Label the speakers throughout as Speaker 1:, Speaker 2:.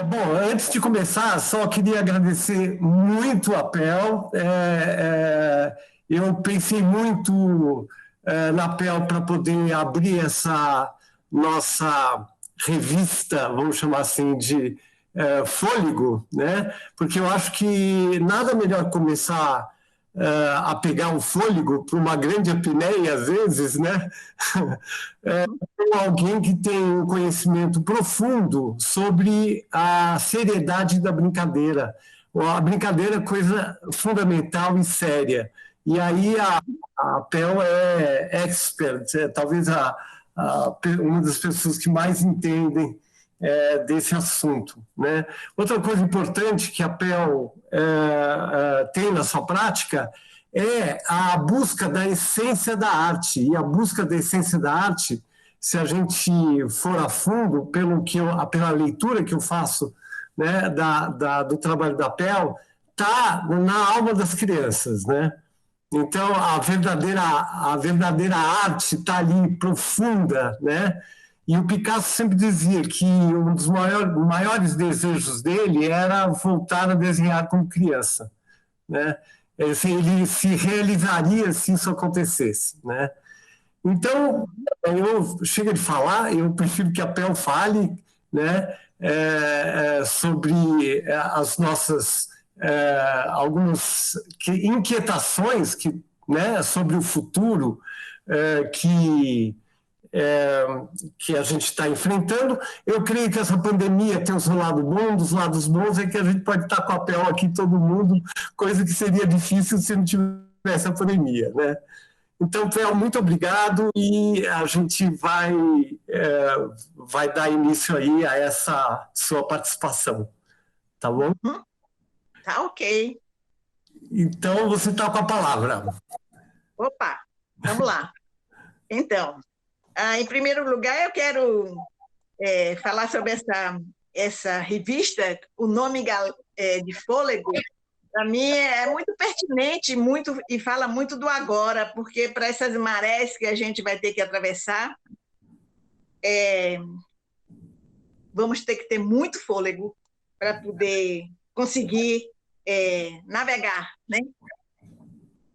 Speaker 1: Bom, antes de começar, só queria agradecer muito a PEL. Eu pensei muito na PEL para poder abrir essa nossa revista, vamos chamar assim, de fôlego, né? Porque eu acho que nada melhor começar a pegar o fôlego para uma grande apneia, às vezes, né? Com alguém que tem um conhecimento profundo sobre a seriedade da brincadeira. A brincadeira é coisa fundamental e séria. E aí a PEL é expert, talvez uma das pessoas que mais entendem desse assunto, né? Outra coisa importante que a PEL tem na sua prática é a busca da essência da arte. E a busca da essência da arte, se a gente for a fundo, pela leitura que eu faço, né, do trabalho da PEL, está na alma das crianças, né? Então, a verdadeira arte está ali, profunda, né? E o Picasso sempre dizia que um dos maiores desejos dele era voltar a desenhar como criança, né? Ele se realizaria se isso acontecesse, né? Então, eu chego de falar, eu prefiro que a PEL fale, né, sobre as nossas algumas inquietações né, sobre o futuro é, que é, que a gente está enfrentando. Eu creio que essa pandemia tem o seu lado bom, dos lados bons é que a gente pode estar com a PEL aqui todo mundo, coisa que seria difícil se não tivesse a pandemia, né? Então, Fel, muito obrigado e a gente vai dar início aí a essa sua participação, tá bom?
Speaker 2: Tá ok.
Speaker 1: Então, você está com a palavra.
Speaker 2: Opa, vamos lá. Então, em primeiro lugar, eu quero falar sobre essa revista, o nome de Fôlego. Para mim é muito pertinente e fala muito do agora, porque para essas marés que a gente vai ter que atravessar, vamos ter que ter muito fôlego para poder conseguir navegar, né?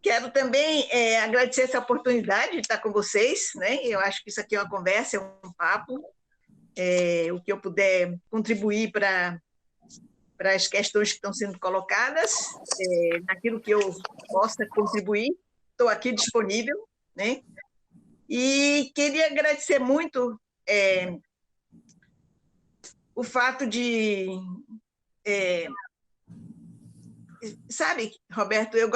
Speaker 2: Quero também agradecer essa oportunidade de estar com vocês, né? Eu acho que isso aqui é uma conversa, é um papo, o que eu puder contribuir para as questões que estão sendo colocadas, naquilo que eu possa contribuir, estou aqui disponível, né? E queria agradecer muito o fato de sabe, Roberto, eu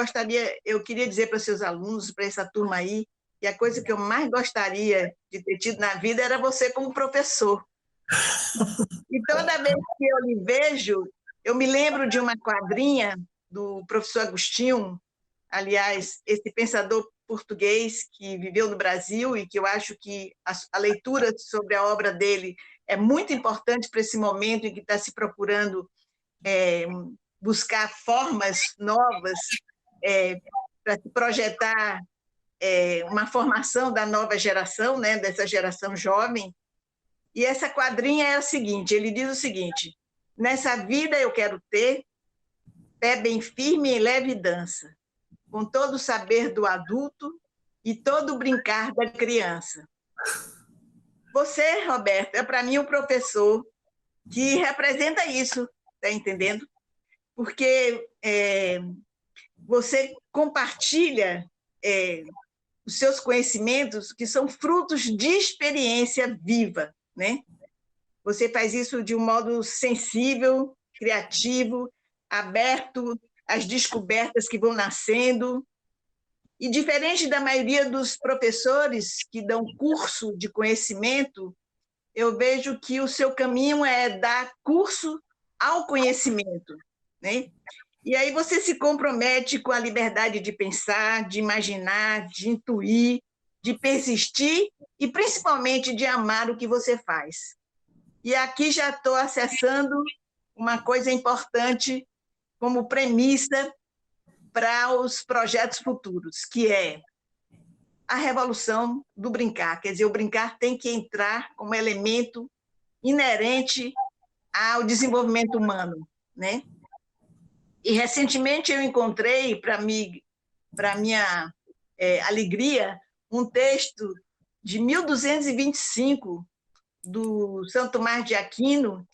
Speaker 2: queria dizer para os seus alunos, para essa turma aí, que a coisa que eu mais gostaria de ter tido na vida era você como professor. E toda vez que eu lhe vejo, eu me lembro de uma quadrinha do professor Agostinho, aliás, esse pensador português que viveu no Brasil e que eu acho que a leitura sobre a obra dele é muito importante para esse momento em que está se procurando buscar formas novas para se projetar uma formação da nova geração, né, dessa geração jovem. E essa quadrinha é a seguinte, ele diz o seguinte: nessa vida eu quero ter pé bem firme em leve dança, com todo o saber do adulto e todo o brincar da criança. Você, Roberto, é para mim um professor que representa isso, está entendendo? Porque você compartilha os seus conhecimentos que são frutos de experiência viva, né? Você faz isso de um modo sensível, criativo, aberto às descobertas que vão nascendo. E diferente da maioria dos professores que dão curso de conhecimento, eu vejo que o seu caminho é dar curso ao conhecimento, né? E aí você se compromete com a liberdade de pensar, de imaginar, de intuir, de persistir e, principalmente, de amar o que você faz. E aqui já estou acessando uma coisa importante como premissa para os projetos futuros, que é a revolução do brincar. Quer dizer, o brincar tem que entrar como elemento inerente ao desenvolvimento humano, né? E recentemente eu encontrei, para minha alegria, um texto de 1225 do Santo Tomás de Aquino,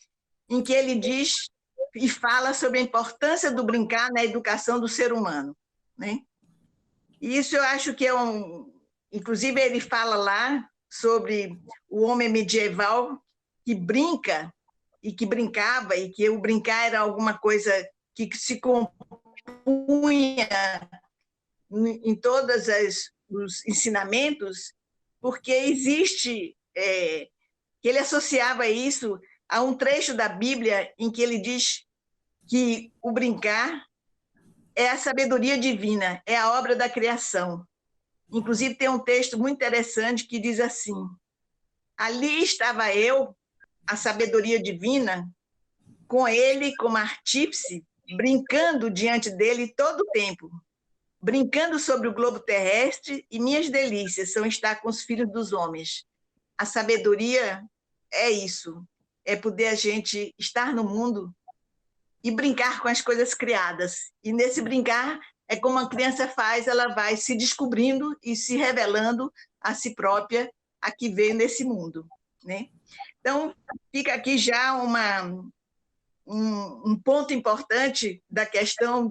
Speaker 2: em que ele diz e fala sobre a importância do brincar na educação do ser humano, né? E isso eu acho que inclusive ele fala lá sobre o homem medieval que brinca e que brincava, e que o brincar era alguma coisa que se compunha em todos os ensinamentos, porque existe, que ele associava isso a um trecho da Bíblia em que ele diz que o brincar é a sabedoria divina, é a obra da criação. Inclusive, tem um texto muito interessante que diz assim: ali estava eu, a sabedoria divina, com ele como artífice, brincando diante dele todo o tempo, brincando sobre o globo terrestre, e minhas delícias são estar com os filhos dos homens. A sabedoria é isso, é poder a gente estar no mundo e brincar com as coisas criadas. E nesse brincar é como a criança faz, ela vai se descobrindo e se revelando a si própria, a que veio nesse mundo, né? Então, fica aqui já um ponto importante da questão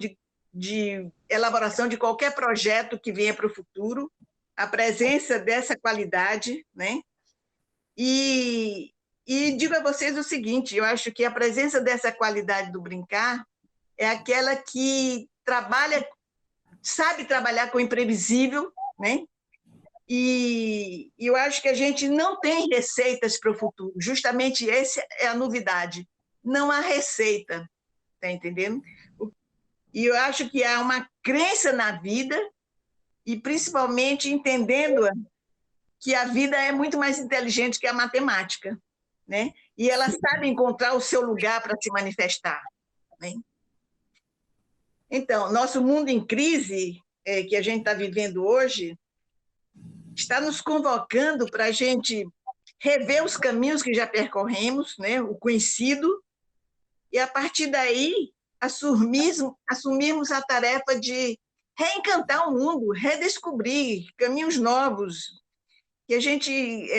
Speaker 2: de elaboração de qualquer projeto que venha para o futuro, a presença dessa qualidade, né? E digo a vocês o seguinte: eu acho que a presença dessa qualidade do brincar é aquela que sabe trabalhar com o imprevisível, né? E eu acho que a gente não tem receitas para o futuro. Justamente essa é a novidade. Não há receita, tá entendendo? E eu acho que há uma crença na vida, e principalmente entendendo que a vida é muito mais inteligente que a matemática, né? E ela sabe encontrar o seu lugar para se manifestar, né? Então, nosso mundo em crise, que a gente está vivendo hoje, está nos convocando para a gente rever os caminhos que já percorremos, né? O conhecido, e a partir daí assumirmos a tarefa de reencantar o mundo, redescobrir caminhos novos, que a gente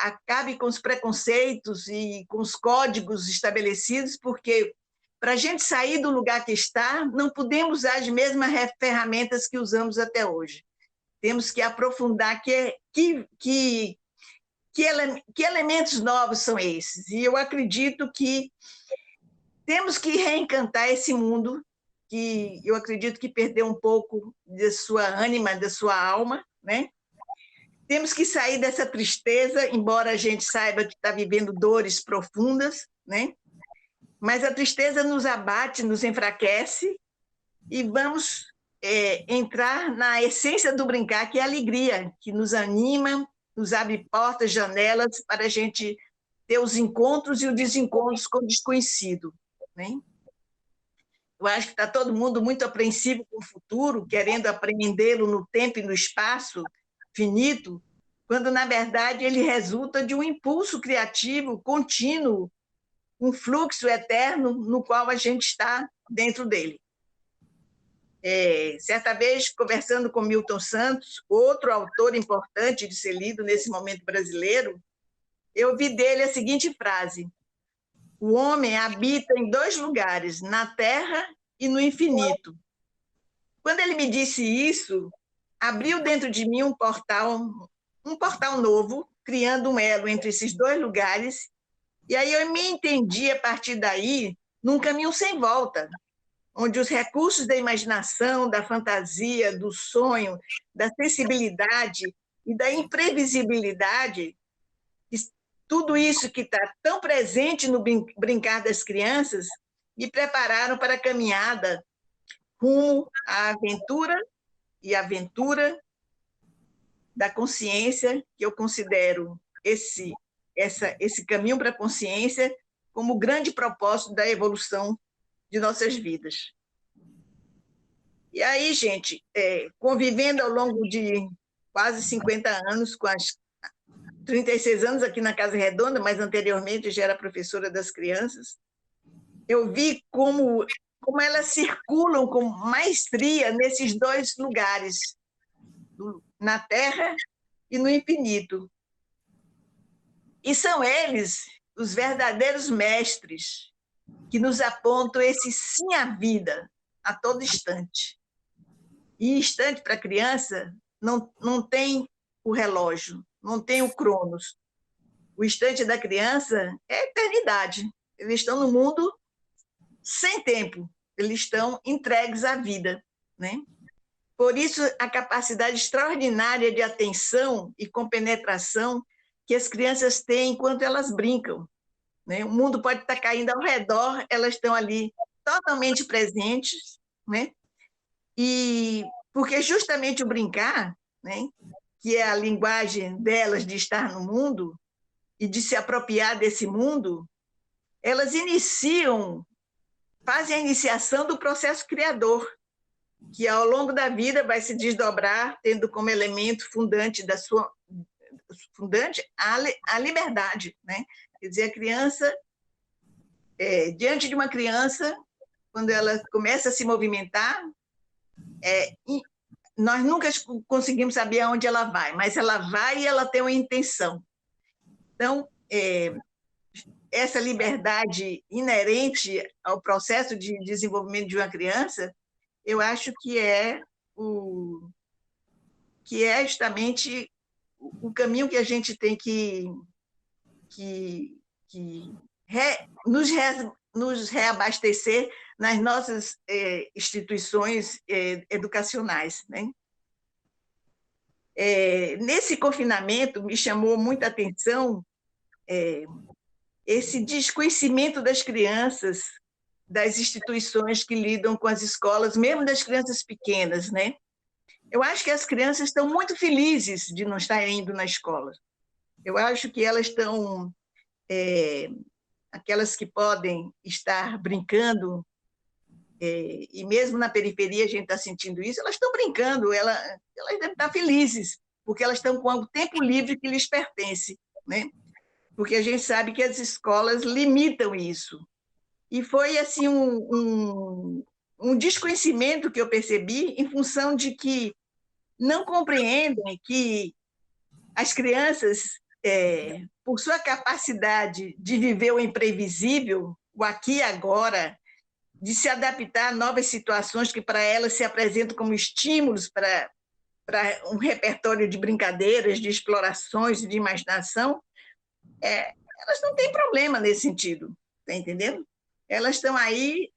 Speaker 2: acabe com os preconceitos e com os códigos estabelecidos, porque para a gente sair do lugar que está, não podemos usar as mesmas ferramentas que usamos até hoje. Temos que aprofundar que elementos novos são esses. E eu acredito que temos que reencantar esse mundo, que eu acredito que perdeu um pouco da sua ânima, da sua alma, né? Temos que sair dessa tristeza, embora a gente saiba que está vivendo dores profundas, né? Mas a tristeza nos abate, nos enfraquece, e vamos entrar na essência do brincar, que é a alegria, que nos anima, nos abre portas, janelas, para a gente ter os encontros e os desencontros com o desconhecido, né? Eu acho que está todo mundo muito apreensivo com o futuro, querendo apreendê-lo no tempo e no espaço finito, quando, na verdade, ele resulta de um impulso criativo contínuo, um fluxo eterno no qual a gente está dentro dele. Certa vez, conversando com Milton Santos, outro autor importante de ser lido nesse momento brasileiro, eu ouvi dele a seguinte frase: o homem habita em dois lugares, na terra e no infinito. Quando ele me disse isso, abriu dentro de mim um portal novo, criando um elo entre esses dois lugares, e aí eu me entendi, a partir daí, num caminho sem volta, onde os recursos da imaginação, da fantasia, do sonho, da sensibilidade e da imprevisibilidade, tudo isso que está tão presente no brincar das crianças, me prepararam para a caminhada rumo à aventura, e aventura da consciência, que eu considero esse caminho para a consciência como o grande propósito da evolução de nossas vidas. E aí, gente, convivendo ao longo de quase 50 anos, com as 36 anos aqui na Casa Redonda, mas anteriormente já era professora das crianças, eu vi como elas circulam com maestria nesses dois lugares, na Terra e no infinito. E são eles os verdadeiros mestres que nos apontam esse sim à vida a todo instante. E instante para a criança não tem o relógio, não tem o cronos. O instante da criança é a eternidade. Eles estão no mundo sem tempo, eles estão entregues à vida, né? Por isso, a capacidade extraordinária de atenção e compenetração que as crianças têm enquanto elas brincam, né? O mundo pode estar caindo ao redor, elas estão ali totalmente presentes, né? E porque justamente o brincar, né, que é a linguagem delas de estar no mundo e de se apropriar desse mundo, elas fazem a iniciação do processo criador, que ao longo da vida vai se desdobrar, tendo como elemento fundante a liberdade, né? Quer dizer, a criança, diante de uma criança, quando ela começa a se movimentar, nós nunca conseguimos saber aonde ela vai, mas ela vai e ela tem uma intenção. Então, essa liberdade inerente ao processo de desenvolvimento de uma criança, eu acho que é justamente o caminho que a gente tem que nos reabastecer nas nossas instituições educacionais, né? Nesse confinamento, me chamou muita atenção esse desconhecimento das crianças, das instituições que lidam com as escolas, mesmo das crianças pequenas, né? Eu acho que as crianças estão muito felizes de não estar indo na escola. Eu acho que elas estão, aquelas que podem estar brincando, e mesmo na periferia a gente está sentindo isso, elas estão brincando, elas devem estar felizes, porque elas estão com o tempo livre que lhes pertence, né? Porque a gente sabe que as escolas limitam isso. E foi assim um desconhecimento que eu percebi em função de que não compreendem que as crianças, por sua capacidade de viver o imprevisível, o aqui e agora, de se adaptar a novas situações que para elas se apresentam como estímulos para um repertório de brincadeiras, de explorações, de imaginação, elas não têm problema nesse sentido, está entendendo? Elas estão aí,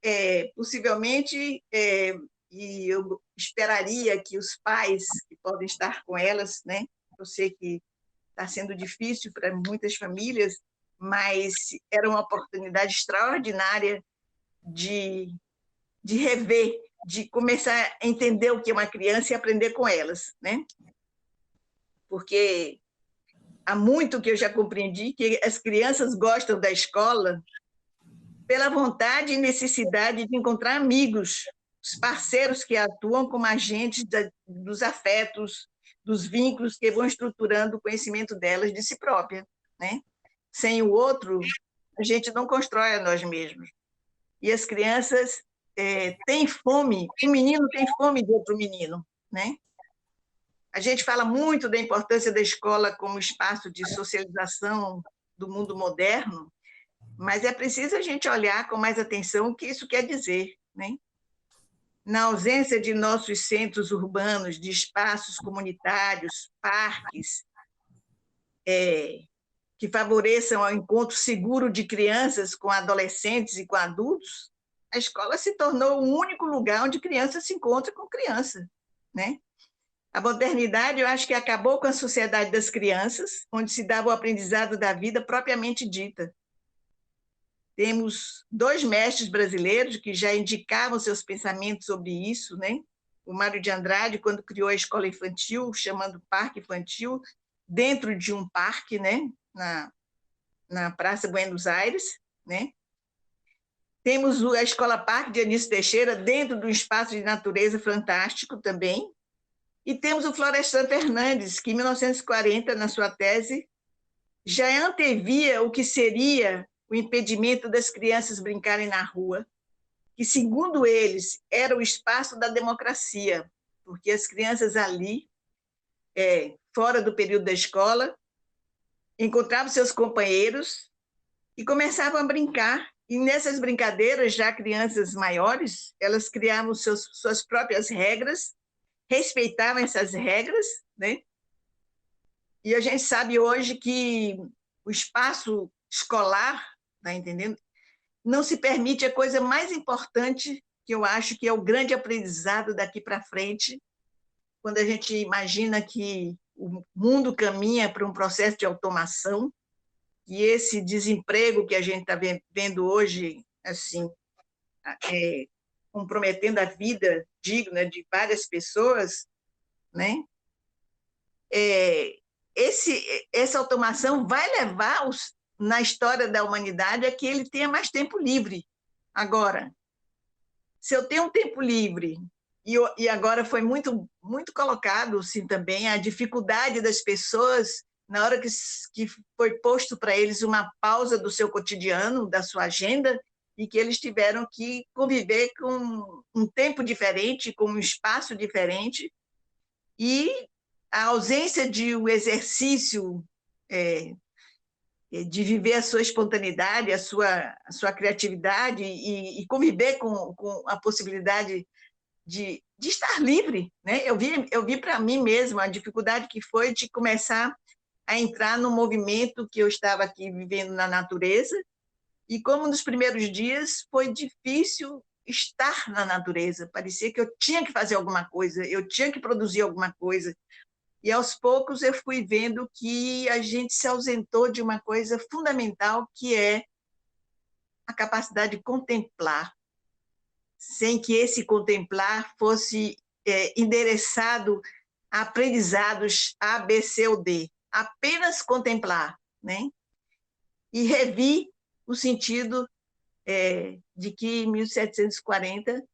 Speaker 2: possivelmente, e eu esperaria que os pais que podem estar com elas, né? Eu sei que está sendo difícil para muitas famílias, mas era uma oportunidade extraordinária de rever, de começar a entender o que é uma criança e aprender com elas, né? Porque há muito que eu já compreendi que as crianças gostam da escola pela vontade e necessidade de encontrar amigos, os parceiros que atuam como agentes dos afetos, dos vínculos que vão estruturando o conhecimento delas de si própria, né? Sem o outro, a gente não constrói a nós mesmos. E as crianças têm fome, um menino tem fome de outro menino, né? A gente fala muito da importância da escola como espaço de socialização do mundo moderno, mas é preciso a gente olhar com mais atenção o que isso quer dizer, né? Na ausência de nossos centros urbanos, de espaços comunitários, parques, que favoreçam o encontro seguro de crianças com adolescentes e com adultos, a escola se tornou o único lugar onde criança se encontra com criança, né? A modernidade, eu acho que acabou com a sociedade das crianças, onde se dava o aprendizado da vida propriamente dita. Temos 2 mestres brasileiros que já indicavam seus pensamentos sobre isso, né? O Mário de Andrade, quando criou a escola infantil, chamando Parque Infantil, dentro de um parque, né? Na Praça Buenos Aires, né? Temos a Escola Parque de Anísio Teixeira, dentro de um espaço de natureza fantástico também. E temos o Florestan Fernandes, que em 1940, na sua tese, já antevia o que seria o impedimento das crianças brincarem na rua, que, segundo eles, era o espaço da democracia, porque as crianças ali, fora do período da escola, encontravam seus companheiros e começavam a brincar. E nessas brincadeiras, já crianças maiores, elas criavam suas próprias regras, respeitavam essas regras, né? E a gente sabe hoje que o espaço escolar, tá entendendo? Não se permite a coisa mais importante, que eu acho que é o grande aprendizado daqui para frente, quando a gente imagina que o mundo caminha para um processo de automação, e esse desemprego que a gente está vendo hoje, assim, comprometendo a vida digna de várias pessoas, né? Essa automação vai levar na história da humanidade a que ele tenha mais tempo livre. Agora, se eu tenho um tempo livre, e agora foi muito, muito colocado assim, também a dificuldade das pessoas, na hora que foi posto para eles uma pausa do seu cotidiano, da sua agenda, e que eles tiveram que conviver com um tempo diferente, com um espaço diferente, e a ausência de um exercício de viver a sua espontaneidade, a sua criatividade e conviver com a possibilidade de estar livre, né? Eu vi para mim mesma a dificuldade que foi de começar a entrar no movimento que eu estava aqui vivendo na natureza, e como nos primeiros dias foi difícil estar na natureza, parecia que eu tinha que fazer alguma coisa, eu tinha que produzir alguma coisa, e aos poucos eu fui vendo que a gente se ausentou de uma coisa fundamental, que é a capacidade de contemplar, sem que esse contemplar fosse endereçado a aprendizados A, B, C ou D. Apenas contemplar, né? E revi o sentido de que em 1740,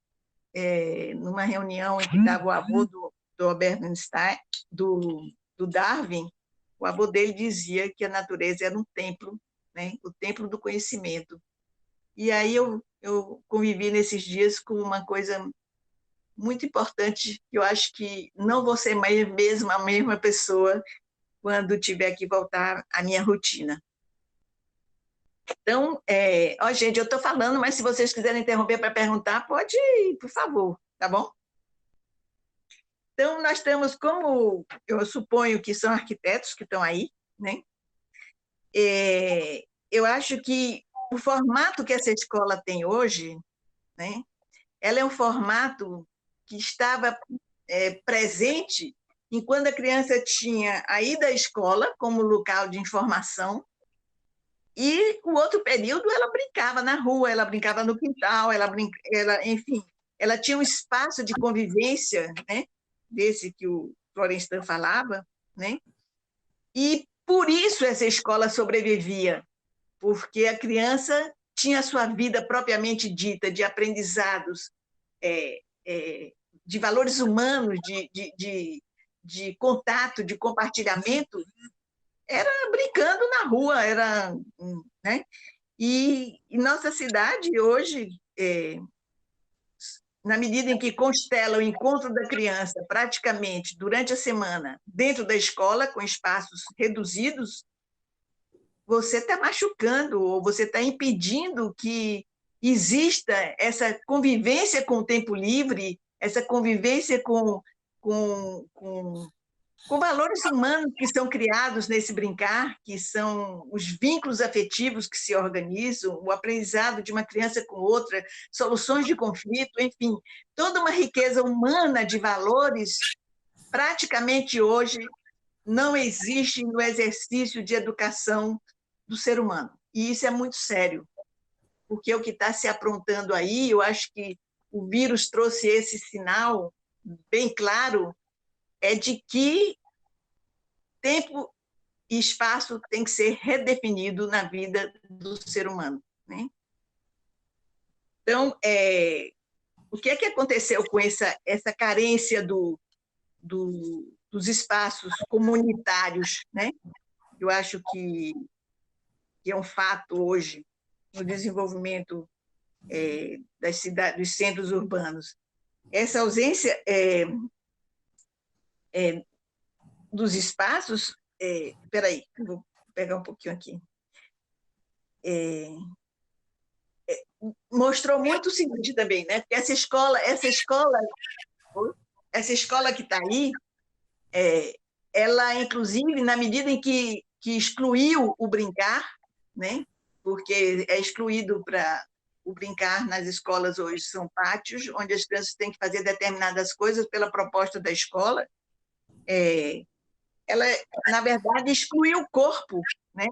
Speaker 2: numa reunião em que estava o avô do Albert Einstein, do Darwin, o avô dele dizia que a natureza era um templo, né? O templo do conhecimento. E aí eu convivi nesses dias com uma coisa muito importante, que eu acho que não vou ser mais mesmo a mesma pessoa quando tiver que voltar à minha rotina. Então, gente, eu estou falando, mas se vocês quiserem interromper para perguntar, pode ir, por favor, tá bom? Então, nós temos, como eu suponho que são arquitetos que estão aí, né? Eu acho que o formato que essa escola tem hoje, né? Ela é um formato que estava presente enquanto a criança tinha a ida à escola como local de informação, e o outro período ela brincava na rua, ela brincava no quintal, enfim, ela tinha um espaço de convivência, né, desse que o Florestan falava, né, e por isso essa escola sobrevivia, porque a criança tinha a sua vida propriamente dita, de aprendizados, de valores humanos, de contato, de compartilhamento, era brincando na rua, né? E nossa cidade hoje, na medida em que constela o encontro da criança praticamente durante a semana dentro da escola, com espaços reduzidos, você está machucando ou você está impedindo que exista essa convivência com o tempo livre, essa convivência com valores humanos que são criados nesse brincar, que são os vínculos afetivos que se organizam, o aprendizado de uma criança com outra, soluções de conflito, enfim, toda uma riqueza humana de valores, praticamente hoje não existe no exercício de educação do ser humano. E isso é muito sério, porque o que está se aprontando aí, eu acho que o vírus trouxe esse sinal bem claro, é de que tempo e espaço tem que ser redefinido na vida do ser humano, né? Então, o que é que aconteceu com essa carência dos espaços comunitários, né? Eu acho que é um fato hoje, no desenvolvimento das cidades, dos centros urbanos. Essa ausência dos espaços... Espera aí, vou pegar um pouquinho aqui. Mostrou muito o seguinte também, né? Porque essa escola que está aí, ela, inclusive, na medida em que excluiu o brincar, né? Porque é excluído para o brincar nas escolas hoje, são pátios, onde as crianças têm que fazer determinadas coisas pela proposta da escola, ela, na verdade, excluiu o corpo, né?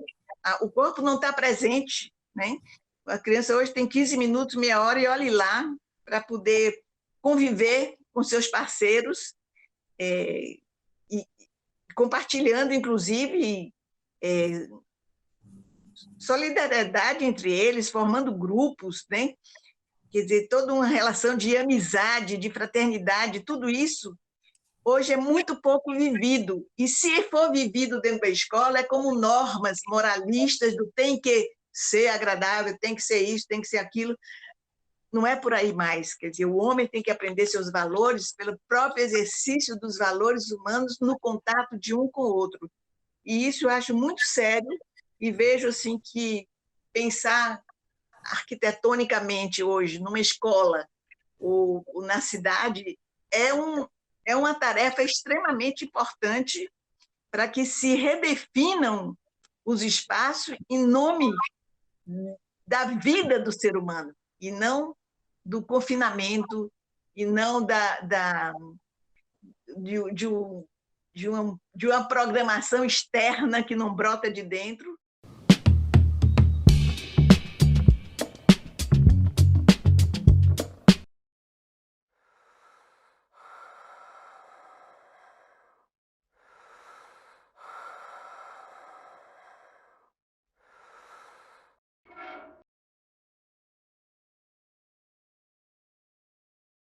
Speaker 2: O corpo não está presente, né? A criança hoje tem 15 minutos, meia hora, e olhe lá para poder conviver com seus parceiros, e compartilhando, inclusive, solidariedade entre eles, formando grupos, né? Quer dizer, toda uma relação de amizade, de fraternidade, tudo isso hoje é muito pouco vivido. E se for vivido dentro da escola, é como normas moralistas do tem que ser agradável, tem que ser isso, tem que ser aquilo. Não é por aí mais. Quer dizer, o homem tem que aprender seus valores pelo próprio exercício dos valores humanos no contato de um com o outro. E isso eu acho muito sério, e vejo assim que pensar arquitetonicamente hoje numa escola ou na cidade é uma tarefa extremamente importante para que se redefinam os espaços em nome da vida do ser humano, e não do confinamento, e não de uma programação externa que não brota de dentro,